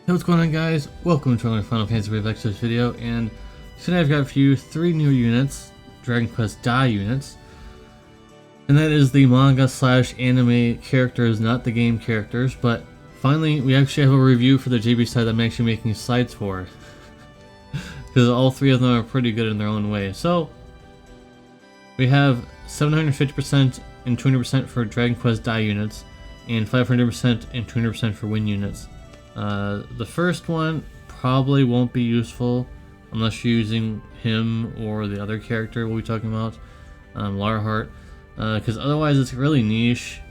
Hey, what's going on, guys? Welcome to another Final Fantasy Wave Exodus video, and today I've got for you 3 new units, Dragon Quest Dai units, and that is the manga / anime characters, not the game characters, but finally we actually have a review for the JB side that I'm actually making slides for, because all 3 of them are pretty good in their own way. So, we have 750% and 200% for Dragon Quest Dai units, and 500% and 200% for Win units. The first one probably won't be useful unless you're using him or the other character we'll be talking about, Larhart, because otherwise it's really niche.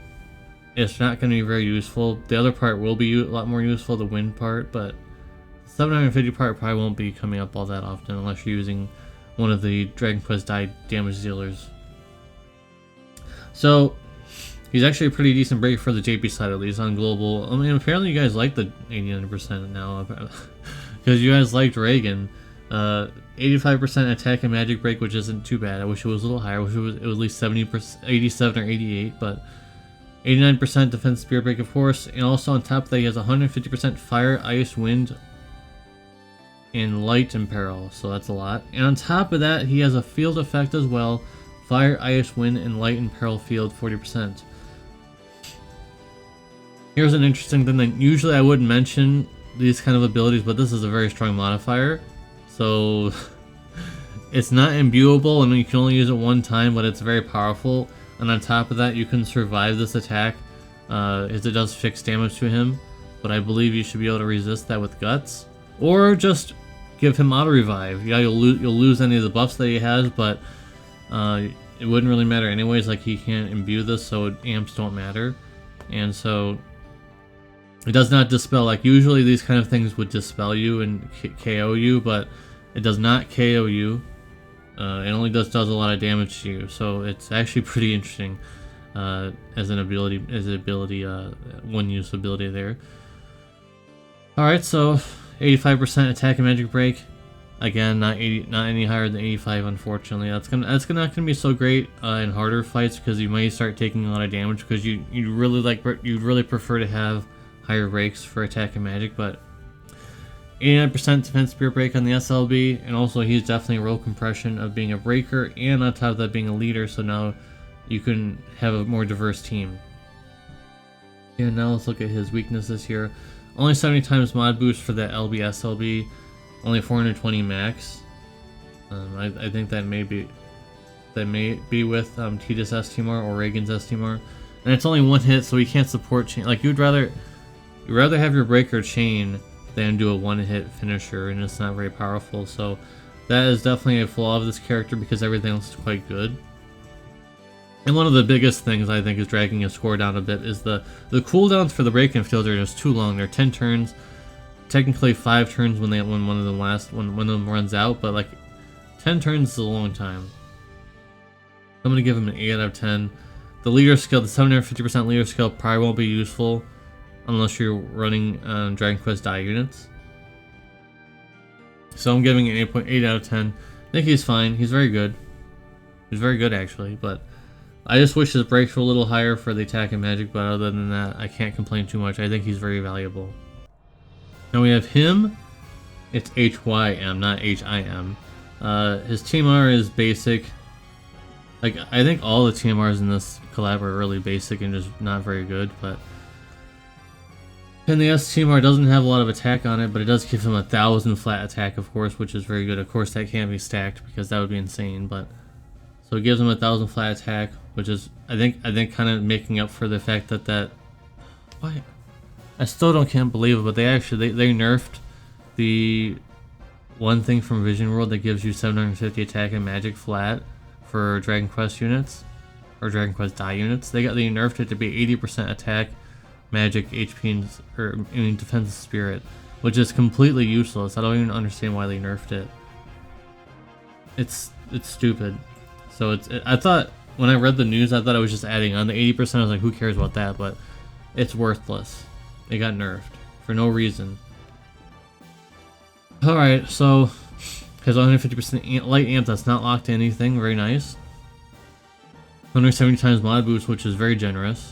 It's not going to be very useful. The other part will be a lot more useful, the win part, but the 750 part probably won't be coming up all that often unless you're using one of the Dragon Quest Dai damage dealers. So he's actually a pretty decent break for the JP side, at least on global. I mean, apparently you guys like the 89% now, because you guys liked Reagan. 85% attack and magic break, which isn't too bad. I wish it was a little higher. I wish it was at least 70%, 87 or 88, but 89% defense spirit break, of course. And also on top of that, he has 150% fire, ice, wind, and light and peril. So that's a lot. And on top of that, he has a field effect as well. Fire, ice, wind, and light and peril field 40%. Here's an interesting thing that usually I wouldn't mention these kind of abilities, but this is a very strong modifier. So it's not imbuable, and you can only use it one time, but it's very powerful. And on top of that, you can survive this attack, as it does fixed damage to him. But I believe you should be able to resist that with guts, or just give him auto revive. Yeah, you'll lose any of the buffs that he has, but it wouldn't really matter anyways. Like, he can't imbue this, so amps don't matter, and so it does not dispel. Like, usually these kind of things would dispel you and KO you, but it does not KO you. It only does a lot of damage to you, so it's actually pretty interesting as an ability, one use ability there. All right, so 85% attack and magic break. Again, not any higher than 85, unfortunately. That's not gonna be so great in harder fights, because you might start taking a lot of damage, because you'd really prefer to have higher breaks for attack and magic. But 89% defense spirit break on the SLB, and also he's definitely a role compression of being a breaker, and on top of that being a leader. So now you can have a more diverse team. And now let's look at his weaknesses here. Only 70 times mod boost for that LB SLB. Only 420 max. I think that may be with Tidus STMR or Reagan's STMR, and it's only one hit, so he can't support chain. Like, you'd rather have your breaker chain than do a one-hit finisher, and it's not very powerful. So that is definitely a flaw of this character, because everything else is quite good. And one of the biggest things I think is dragging his score down a bit is the cooldowns for the break-in field are just too long. They're 10 turns. Technically 5 turns when one of them runs out, but like 10 turns is a long time. I'm gonna give him an 8 out of 10. The leader skill, the 750% leader skill, probably won't be useful unless you're running Dragon Quest Dai units. So I'm giving it an 8.8 out of 10. I think he's fine. He's very good. He's very good, actually, but I just wish his breaks were a little higher for the attack and magic, but other than that, I can't complain too much. I think he's very valuable. Now we have him. It's HYM, not HIM. His TMR is basic. Like, I think all the TMRs in this collab are really basic and just not very good, but and the S TMR doesn't have a lot of attack on it, but it does give him 1,000 flat attack, of course, which is very good. Of course, that can't be stacked because that would be insane, but so it gives him 1,000 flat attack, which is I think kind of making up for the fact that why. I still can't believe it, but they nerfed the one thing from Vision World that gives you 750 attack and magic flat for Dragon Quest units, or Dragon Quest Dai units. They nerfed it to be 80% attack, magic, HP, and defense spirit, which is completely useless. I don't even understand why they nerfed it. It's stupid. So I thought when I read the news, I thought it was just adding on the 80%. I was like, who cares about that? But it's worthless. It got nerfed for no reason. Alright, so his 150% light amp that's not locked to anything, very nice. 170 times mod boost, which is very generous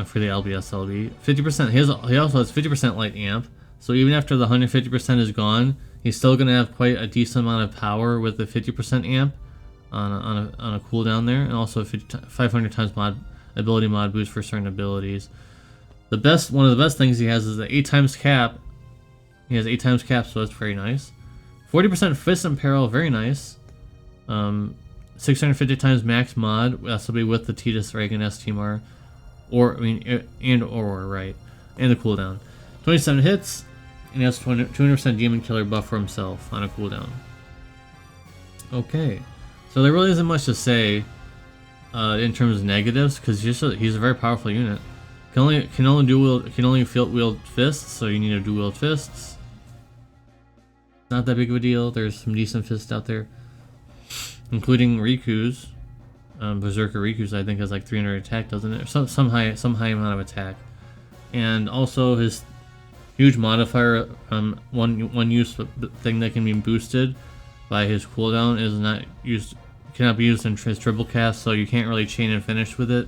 for the LBS LB. 50%. He also has 50% light amp, So even after the 150% is gone, he's still going to have quite a decent amount of power with the 50% amp on a cooldown there, and also 500 times ability mod boost for certain abilities. One of the best things he has is the 8 times cap. He has 8 times cap, so that's very nice. 40% fist and peril, very nice. 650 times max mod, that'll be with the Tidus Dragon STMR, or right, and the cooldown. 27 hits, and he has 200% demon killer buff for himself on a cooldown. Okay, so there really isn't much to say in terms of negatives, because he's a very powerful unit. Can only field wield fists, so you need to dual wield fists. Not that big of a deal. There's some decent fists out there, including Riku's. Berserker Riku's I think has like 300 attack, doesn't it? Or some high amount of attack, and also his huge modifier, one use thing that can be boosted by his cooldown cannot be used in his triple cast, so you can't really chain and finish with it.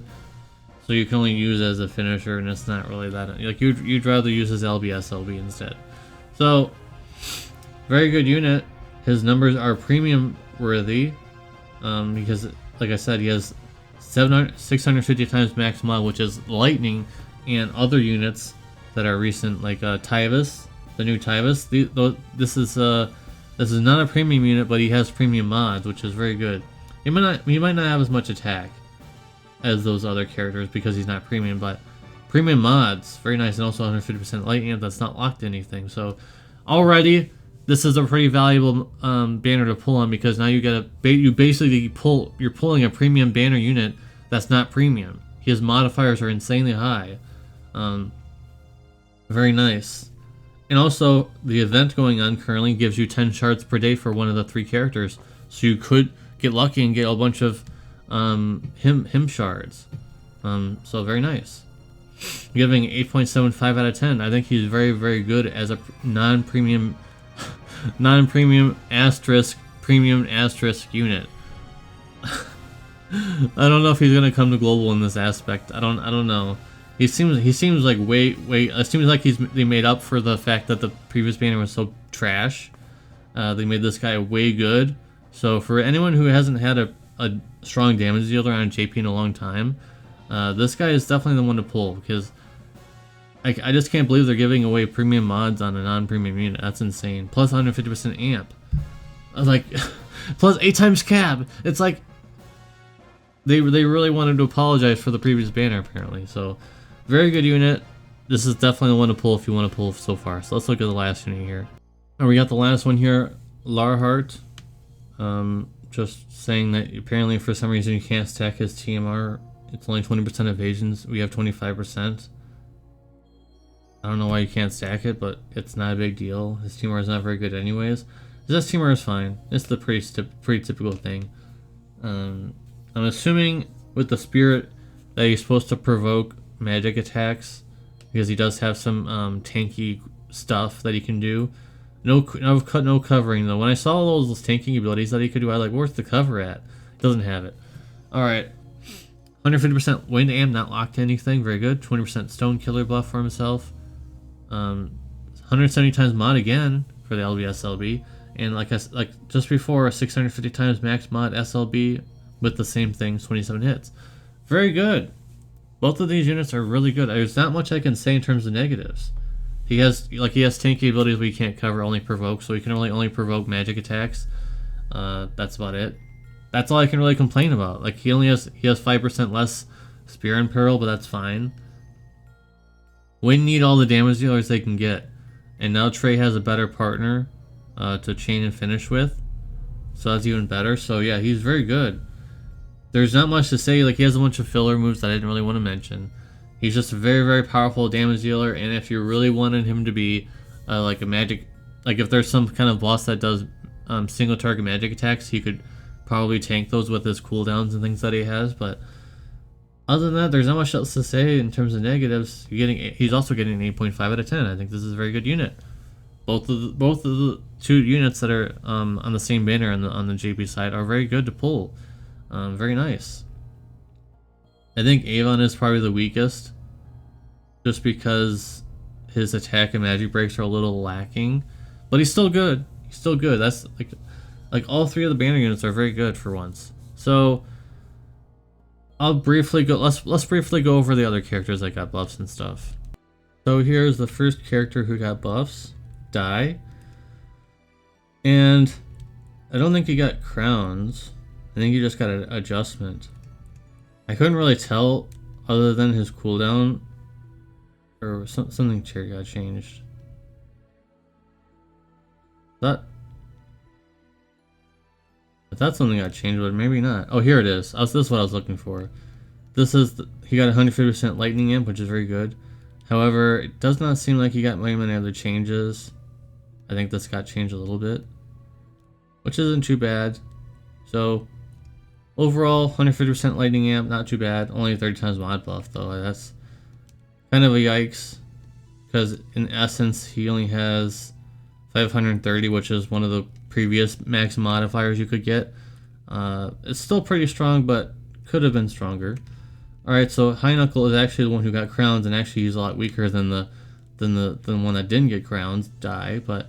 So you can only use it as a finisher, and it's not really that like you'd rather use his LB instead. So very good unit. His numbers are premium worthy because, like I said, he has 650 times max mod, which is lightning, and other units that are recent, like Tyvus, the new Tyvus. This is not a premium unit, but he has premium mods, which is very good. He might not have as much attack as those other characters because he's not premium, but premium mods, very nice, and also 150% light amp that's not locked to anything. So already this is a pretty valuable banner to pull on, because now you're pulling a premium banner unit that's not premium. His modifiers are insanely high. Very nice. And also the event going on currently gives you 10 shards per day for one of the 3 characters, so you could get lucky and get a bunch of him shards. So very nice. Giving 8.75 out of 10. I think he's very, very good as a non-premium asterisk premium asterisk unit. I don't know if he's gonna come to global in this aspect. I don't know. He seems like it seems like they made up for the fact that the previous banner was so trash. They made this guy way good. So for anyone who hasn't had a strong damage dealer on JP in a long time, this guy is definitely the one to pull, because I just can't believe they're giving away premium mods on a non-premium unit. That's insane. Plus 150% amp. Like, plus 8 times cap. It's like they really wanted to apologize for the previous banner, apparently. So very good unit. This is definitely the one to pull if you want to pull so far. So let's look at the last unit here. And we got the last one here, Larhart. Just saying that apparently for some reason you can't stack his TMR. It's only 20% evasions. We have 25%. I don't know why you can't stack it, but it's not a big deal. His TMR is not very good anyways. His TMR is fine. It's the pretty typical thing. I'm assuming with the spirit that he's supposed to provoke magic attacks, because he does have some tanky stuff that he can do. No covering though. When I saw all those tanking abilities that he could do, I was like, where's the cover at? He doesn't have it. Alright. 150% wind amp, not locked to anything. Very good. 20% stone killer buff for himself. 170 times mod again for the LB. And like just before, 650 times max mod SLB with the same thing, 27 hits. Very good. Both of these units are really good. There's not much I can say in terms of negatives. He has tanky abilities we can't cover, only provoke, so he can only provoke magic attacks. That's about it. That's all I can really complain about. Like he has 5% less spear and peril, but that's fine. We need all the damage dealers they can get, and now Trey has a better partner to chain and finish with, so that's even better. So yeah, he's very good. There's not much to say. Like he has a bunch of filler moves that I didn't really want to mention. He's just a very, very powerful damage dealer, and if you really wanted him to be like a magic, like if there's some kind of boss that does single target magic attacks, he could probably tank those with his cooldowns and things that he has. But other than that, there's not much else to say in terms of negatives. He's also getting an 8.5 out of 10. I think this is a very good unit. Both of the 2 units that are on the same banner on the JP side are very good to pull. Very nice. I think Avan is probably the weakest, just because his attack and magic breaks are a little lacking, but he's still good. He's still good. That's like all three of the banner units are very good for once. So I'll briefly go. Let's briefly go over the other characters that got buffs and stuff. So here's the first character who got buffs, Dai, and I don't think he got crowns. I think he just got an adjustment. I couldn't really tell other than his cooldown or something here got changed. I thought something got changed, but maybe not. Oh, here it is. This is what I was looking for. This is he got 150% lightning imp, which is very good. However, it does not seem like he got many other changes. I think this got changed a little bit, which isn't too bad. So overall, 150% lightning amp, not too bad. Only 30 times mod buff though. That's kind of a yikes, because in essence he only has 530, which is one of the previous max modifiers you could get. It's still pretty strong, but could have been stronger. Alright, so High Knuckle is actually the one who got crowns, and actually he's a lot weaker than the one that didn't get crowns, Dai, but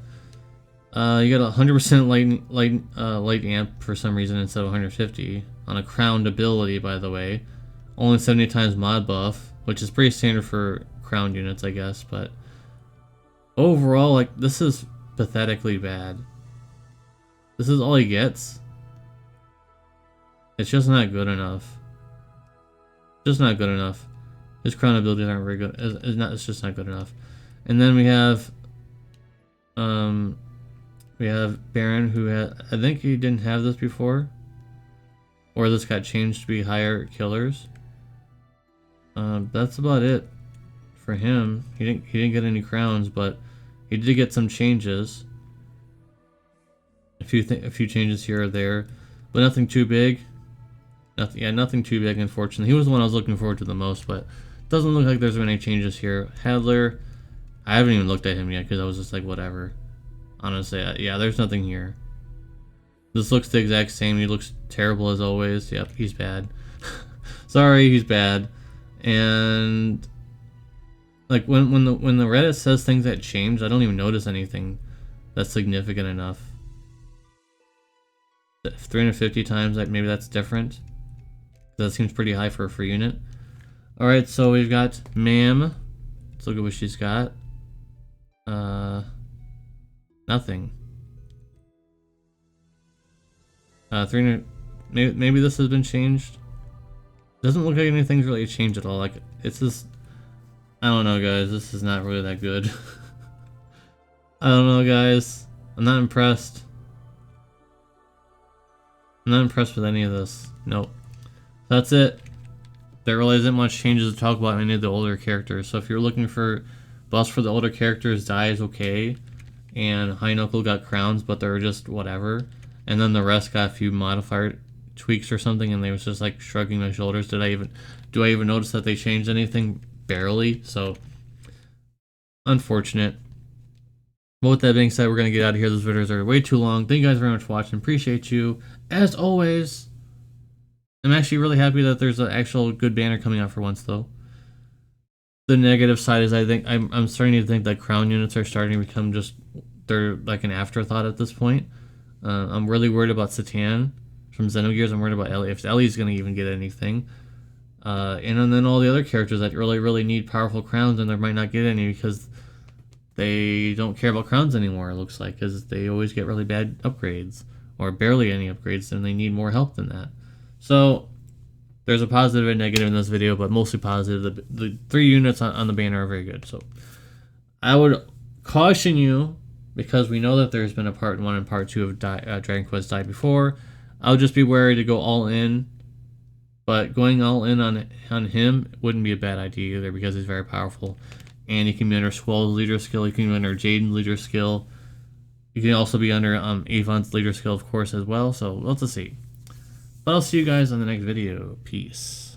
you got 100% light amp for some reason instead of 150 on a crowned ability, by the way. Only 70 times mod buff, which is pretty standard for crowned units, I guess, but overall, like, this is pathetically bad. This is all he gets. It's just not good enough. Just not good enough. His crown abilities aren't very good. It's just not good enough. And then we have Baron, who had, I think he didn't have this before, or this got changed to be higher killers. That's about it for him. He didn't get any crowns, but he did get some changes. A few changes here or there, but nothing too big. Nothing too big, unfortunately. He was the one I was looking forward to the most, but doesn't look like there's been any changes here. Hadler, I haven't even looked at him yet because I was just like, whatever. Honestly, yeah, there's nothing here. This looks the exact same. He looks terrible as always. Yep, he's bad. Sorry, he's bad. And like when the Reddit says things that change, I don't even notice anything that's significant enough. 350 times, like, maybe that's different. That seems pretty high for a free unit. Alright, so we've got Mam. Let's look at what she's got. Nothing. 300. Maybe this has been changed. Doesn't look like anything's really changed at all. Like, it's just, I don't know, guys. This is not really that good. I don't know, guys. I'm not impressed. I'm not impressed with any of this. Nope. That's it. There really isn't much changes to talk about in any of the older characters. So if you're looking for buffs for the older characters, Dai is okay. And High Knuckle got crowns, but they're just whatever. And then the rest got a few modifier tweaks or something, and they was just like shrugging my shoulders. Do I even notice that they changed anything? Barely. So unfortunate. But with that being said, we're going to get out of here. Those videos are way too long. Thank you guys very much for watching. Appreciate you. As always, I'm actually really happy that there's an actual good banner coming out for once, though. The negative side is I think I'm starting to think that crown units are starting to become just, they're like an afterthought at this point. I'm really worried about Satan from Xenogears. I'm worried about Ellie. If Ellie's going to even get anything. And then all the other characters that really need powerful crowns, and they might not get any because they don't care about crowns anymore, it looks like, because they always get really bad upgrades, or barely any upgrades, and they need more help than that. So there's a positive and negative in this video, but mostly positive. The 3 units on the banner are very good. So I would caution you, because we know that there's been a part 1 and part 2 of Dragon Quest Dai before. I'll just be wary to go all in, but going all in on him wouldn't be a bad idea either, because he's very powerful. And he can be under Squall's leader skill, he can be under Jaden's leader skill. You can also be under Avan's leader skill, of course, as well. So let's see. But I'll see you guys on the next video. Peace.